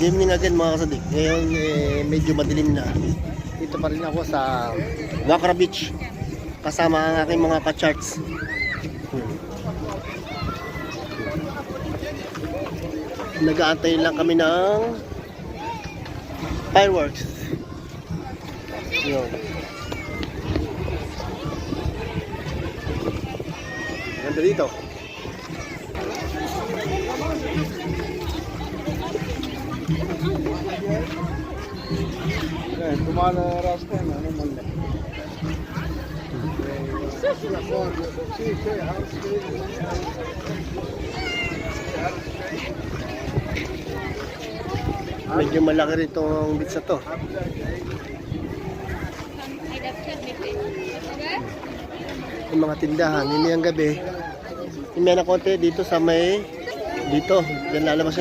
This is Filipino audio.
Good evening again mga kasadik. Ngayon medyo madilim na. Dito pa rin ako sa Wakra Beach. Kasama ang aking mga ka-charts. Nag-aantay lang kami ng fireworks. Yun. Ganda dito. Kumana rasta na ano man. Medyo malaki rito ang beach na to. Yung mga tindahan, hindi ang gabi. Hindi na konti dito sa may dito. Diyan lalabas